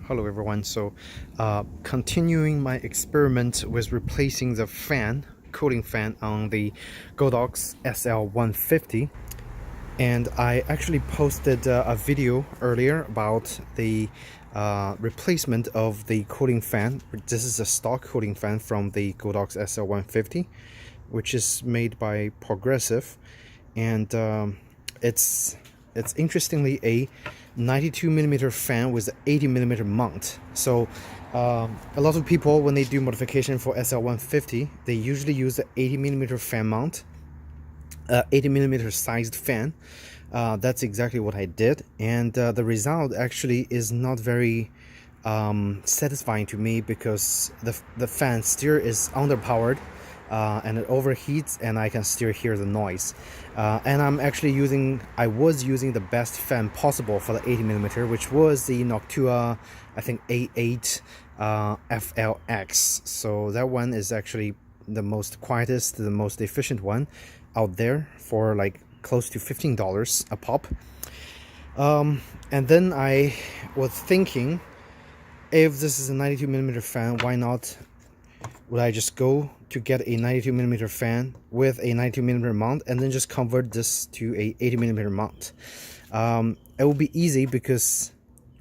Hello everyone. So continuing my experiment with replacing the cooling fan on the Godox SL-150, and I actually posted a video earlier about the replacement of the cooling fan. This is a stock cooling fan from the Godox SL-150, which is made by Progressive, and it's interestingly a 92mm fan with an 80mm mount. So a lot of people, when they do modification for SL-150, they usually use an 80mm fan mount, 80mm sized fan. That's exactly what I did, and the result actually is not very satisfying to me, because the fan still is underpowered, and it overheats, and I can still hear the noise. And I was using the best fan possible for the 80mm, which was the Noctua, I think A8 FLX. So that one is actually the most quietest, the most efficient one out there, for like close to $15 a pop. And then I was thinking, if this is a 92mm fan, why not would I just go to get a 92mm fan with a 92mm mount and then just convert this to a 80mm mount. It will be easy because,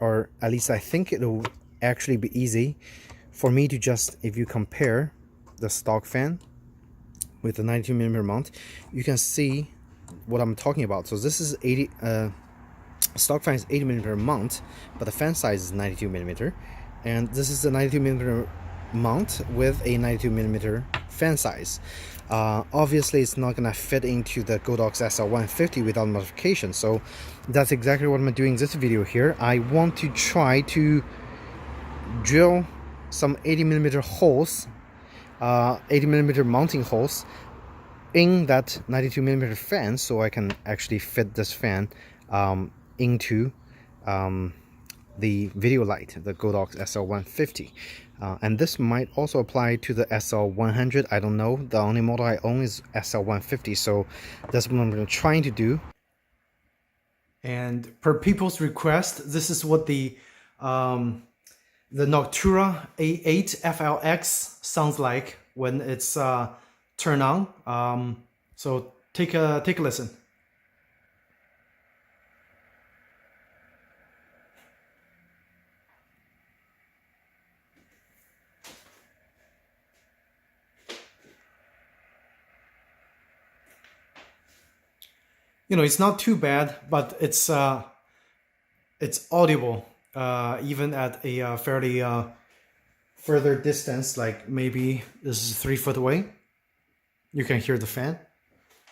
or at least I think it will actually be easy for me to just, if you compare the stock fan with the 92mm mount, you can see what I'm talking about. So this is stock fan is 80mm mount, but the fan size is 92mm, and this is the 92mm mount with a 92mm fan size. Obviously it's not gonna fit into the Godox SL-150 without modification, so that's exactly what I'm doing this video here. I want to try to drill some 80mm holes, 80mm mounting holes in that 92mm fan, so I can actually fit this fan into the video light, the Godox SL-150. And this might also apply to the SL-100. I don't know. The only model I own is SL-150, so that's what I'm trying to do. And per people's request, this is what the Noctua A8 FLX sounds like when it's turned on. So take a listen. You know, it's not too bad, but it's audible even at a fairly further distance, like maybe this is 3 foot away. You can hear the fan.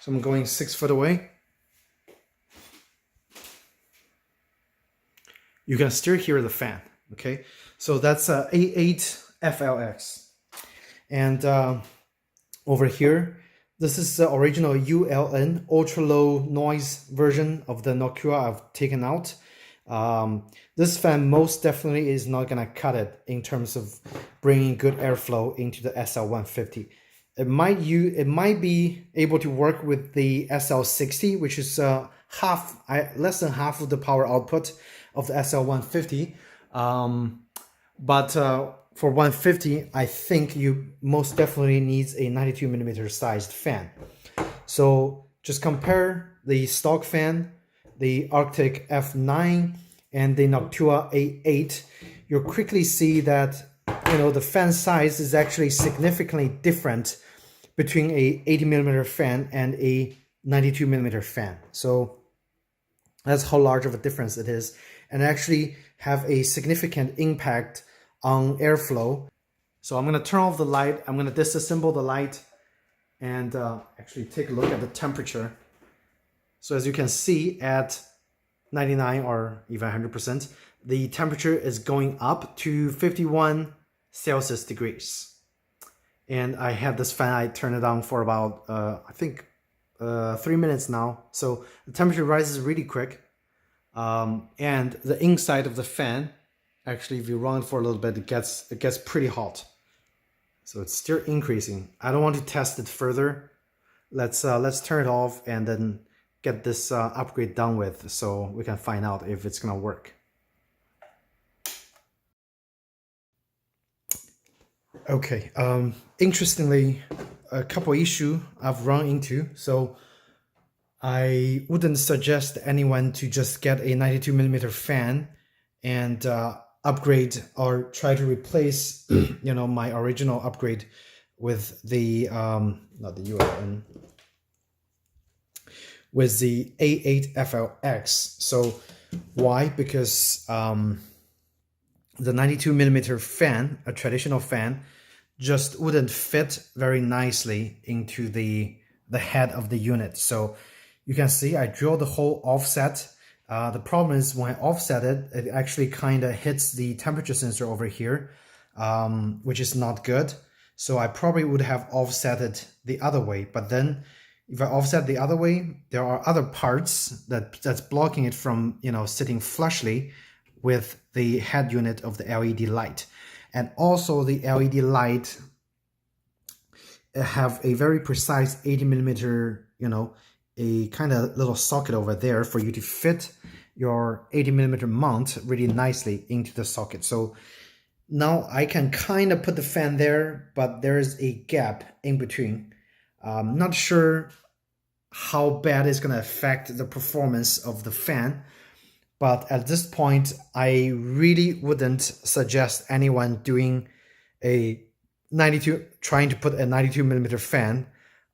So I'm going 6 foot away. You can still hear the fan. Okay, so that's A8 FLX, and over here, this is the original ULN, ultra low noise version of the Noctua I've taken out. This fan most definitely is not gonna cut it in terms of bringing good airflow into the SL-150. It might be able to work with the SL-60, which is less than half of the power output of the SL-150. But for 150, I think you most definitely needs a 92mm sized fan. So just compare the stock fan, the Arctic F9, and the Noctua A8. You'll quickly see that, you know, the fan size is actually significantly different between a 80mm fan and a 92mm fan. So that's how large of a difference it is, and actually have a significant impact on airflow. So I'm going to turn off the light, I'm going to disassemble the light, and actually take a look at the temperature. So as you can see, at 99 or even 100%, the temperature is going up to 51 Celsius degrees. And I have this fan, I turn it on for about, I think 3 minutes now. So the temperature rises really quick. And the inside of the fan, actually, if you run it for a little bit, it gets pretty hot. So it's still increasing. I don't want to test it further. Let's turn it off and then get this upgrade done with, so we can find out if it's gonna work. Okay. Interestingly, a couple issue I've run into. So I wouldn't suggest anyone to just get a 92 millimeter fan and upgrade or try to replace, my original upgrade with the not the ULN, with the A8FLX. So why? Because the 92 millimeter fan, a traditional fan, just wouldn't fit very nicely into the head of the unit. So you can see I drilled the hole offset. The problem is when I offset it, it actually kind of hits the temperature sensor over here, which is not good. So I probably would have offset it the other way. But then if I offset the other way, there are other parts that's blocking it from sitting flushly with the head unit of the LED light. And also the LED light have a very precise 80 millimeter, a kind of little socket over there for you to fit your 80 millimeter mount really nicely into the socket. So now I can kind of put the fan there, but there's a gap in between. Not sure how bad it's going to affect the performance of the fan. But at this point, I really wouldn't suggest anyone doing trying to put a 92 millimeter fan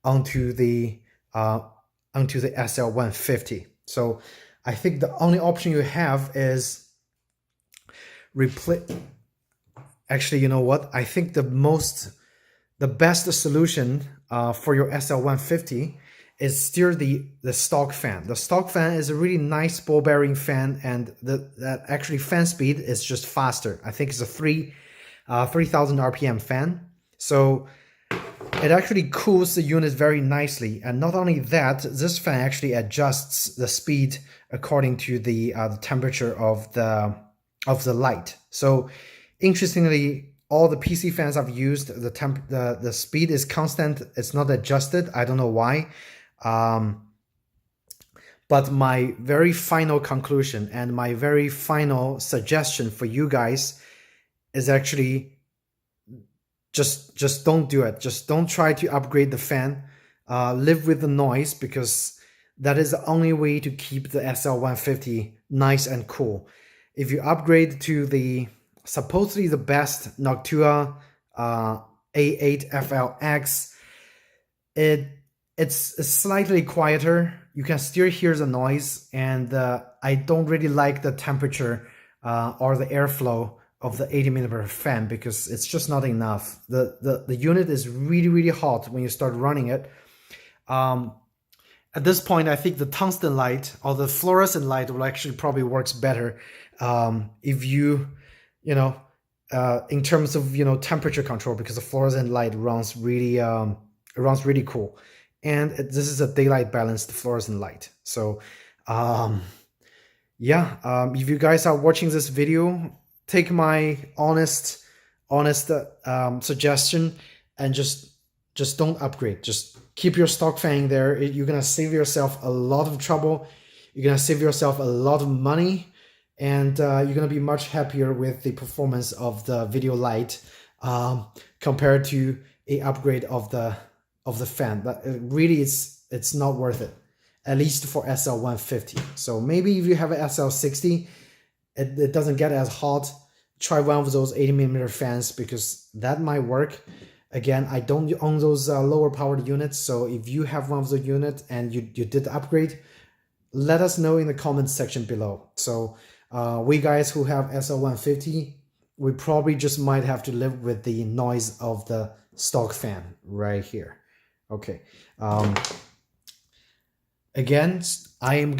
onto the SL-150. So I think the only option you have is replace. Actually, you know what? I think the best solution for your SL-150 is still the stock fan. The stock fan is a really nice ball bearing fan, and that actually fan speed is just faster. I think it's a 3000 RPM fan. So it actually cools the unit very nicely. And not only that, this fan actually adjusts the speed according to the temperature of the light. So interestingly, all the PC fans I've used, the speed is constant. It's not adjusted. I don't know why. But my very final conclusion and my very final suggestion for you guys is actually just don't do it. Just don't try to upgrade the fan. Live with the noise, because that is the only way to keep the SL-150 nice and cool. If you upgrade to the supposedly the best Noctua A8FLX, it's slightly quieter. You can still hear the noise, and I don't really like the temperature or the airflow of the 80 millimeter fan, because it's just not enough. The unit is really hot when you start running it. At this point, I think the tungsten light or the fluorescent light will actually probably works better if in terms of temperature control, because the fluorescent light runs really cool. And this is a daylight balanced fluorescent light. So if you guys are watching this video, take my honest suggestion and just don't upgrade. Just keep your stock fan there. You're gonna save yourself a lot of trouble. You're gonna save yourself a lot of money, and you're gonna be much happier with the performance of the video light compared to a upgrade of the fan. But really, it's not worth it, at least for SL-150. So maybe if you have an SL-60, it doesn't get as hot, try one of those 80 millimeter fans, because that might work. Again, I don't own those lower powered units, so if you have one of the units and you did upgrade, let us know in the comments section below. So we guys who have SL-150, we probably just might have to live with the noise of the stock fan right here. Okay. Again, I'm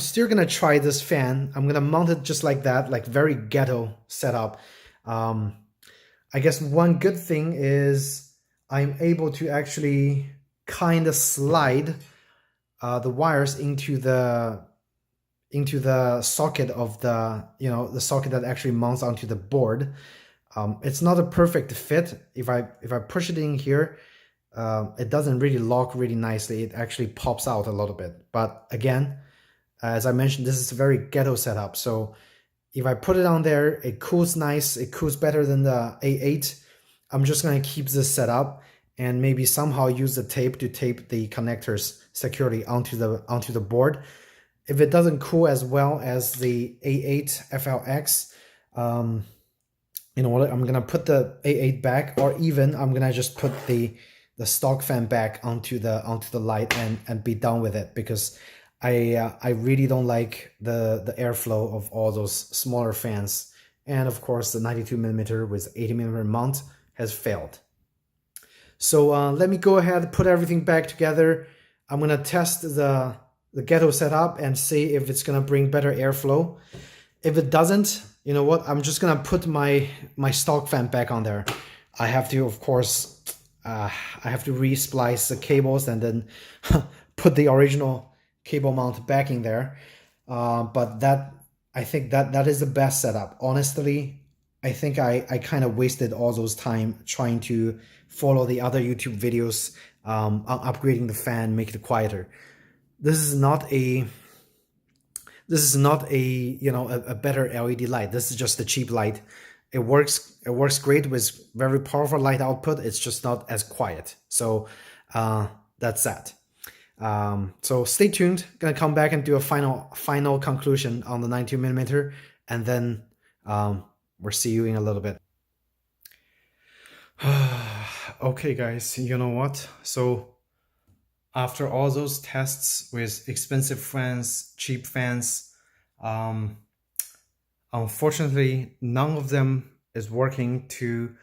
still gonna try this fan. I'm gonna mount it just like that, like very ghetto setup. I guess one good thing is I'm able to actually kind of slide the wires into the socket of the socket that actually mounts onto the board. It's not a perfect fit. If I push it in here, it doesn't really lock really nicely. It actually pops out a little bit. But again, as I mentioned, this is a very ghetto setup. So if I put it on there, it cools nice. It cools better than the A8. I'm just gonna keep this set up and maybe somehow use the tape to tape the connectors securely onto the board. If it doesn't cool as well as the A8 FLX, you know what, I'm gonna put the A8 back, or even I'm gonna just put the stock fan back onto the light and be done with it, because I really don't like the airflow of all those smaller fans. And of course the 92mm with 80mm mount has failed. So let me go ahead and put everything back together. I'm gonna test the ghetto setup and see if it's gonna bring better airflow. If it doesn't, you know what, I'm just gonna put my stock fan back on there. I have to, of course, I have to re-splice the cables and then put the original cable mount back in there. But that, I think that is the best setup. Honestly, I think I kind of wasted all those time trying to follow the other YouTube videos on upgrading the fan, make it quieter. This is not a you know, a better LED light. This is just a cheap light. It works great with very powerful light output. It's just not as quiet. So that's that. So stay tuned. Gonna come back and do a final conclusion on the 92mm, and then we'll see you in a little bit. Okay guys, you know what? So after all those tests with expensive fans, cheap fans, unfortunately, none of them is working to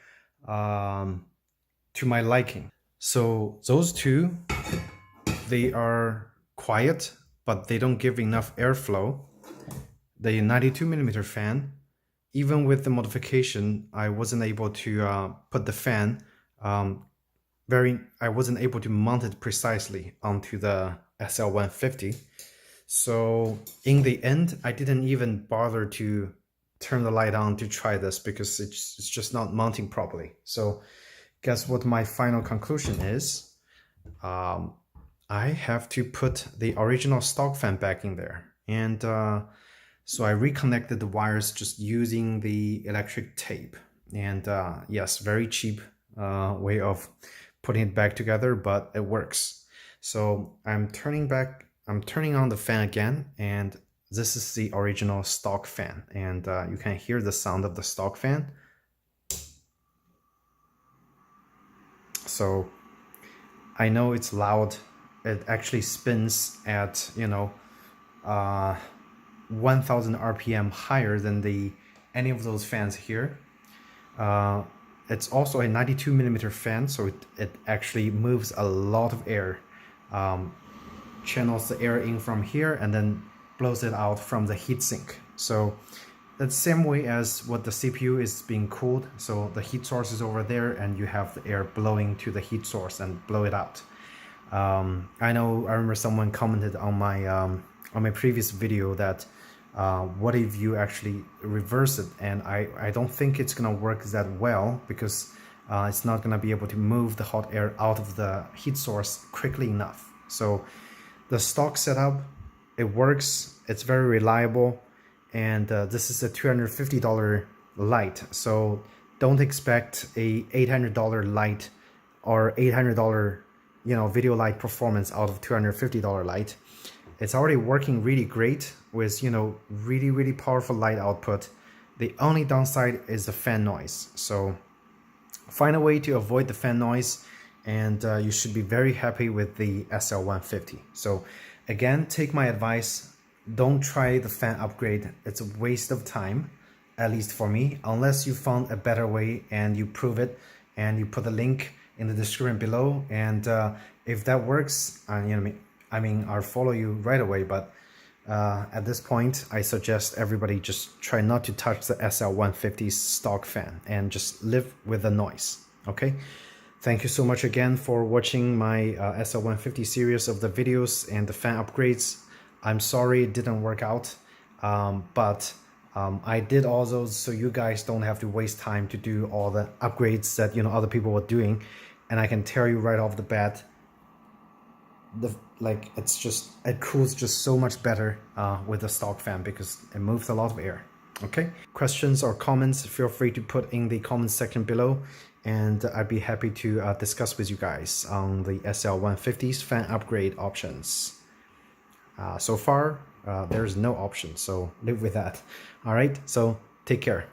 my liking. So those two, they are quiet, but they don't give enough airflow. The 92mm fan, even with the modification, I wasn't able to put the fan I wasn't able to mount it precisely onto the SL-150. So in the end, I didn't even bother to turn the light on to try this, because it's just not mounting properly. So guess what my final conclusion is? I have to put the original stock fan back in there. And so I reconnected the wires just using the electric tape. And yes, very cheap way of putting it back together, but it works. So I'm turning on the fan again, and this is the original stock fan, and you can hear the sound of the stock fan. So I know it's loud. It actually spins at, you know, 1000 RPM higher than any of those fans here. It's also a 92mm fan, so it actually moves a lot of air, channels the air in from here and then blows it out from the heatsink. So that's the same way as what the CPU is being cooled. So the heat source is over there, and you have the air blowing to the heat source and blow it out. I remember someone commented on my previous video that what if you actually reverse it, and I don't think it's gonna work that well, because it's not gonna be able to move the hot air out of the heat source quickly enough. So the stock setup, it works, it's very reliable, and this is a $250 light, so don't expect a $800 light or $800 video light performance out of $250 light. It's already working really great with, really powerful light output. The only downside is the fan noise. So find a way to avoid the fan noise, and you should be very happy with the SL-150. So again, take my advice. Don't try the fan upgrade. It's a waste of time, at least for me, unless you found a better way and you prove it and you put the link in the description below. And if that works, I'll follow you right away. But at this point, I suggest everybody just try not to touch the SL-150 stock fan and just live with the noise. Okay. Thank you so much again for watching my SL-150 series of the videos and the fan upgrades. I'm sorry it didn't work out, but I did all those so you guys don't have to waste time to do all the upgrades that other people were doing. And I can tell you right off the bat, it cools just so much better with the stock fan, because it moves a lot of air. Okay, questions or comments, feel free to put in the comment section below, and I'd be happy to discuss with you guys on the SL-150's fan upgrade options. So far, there's no option, so live with that. All right, so take care.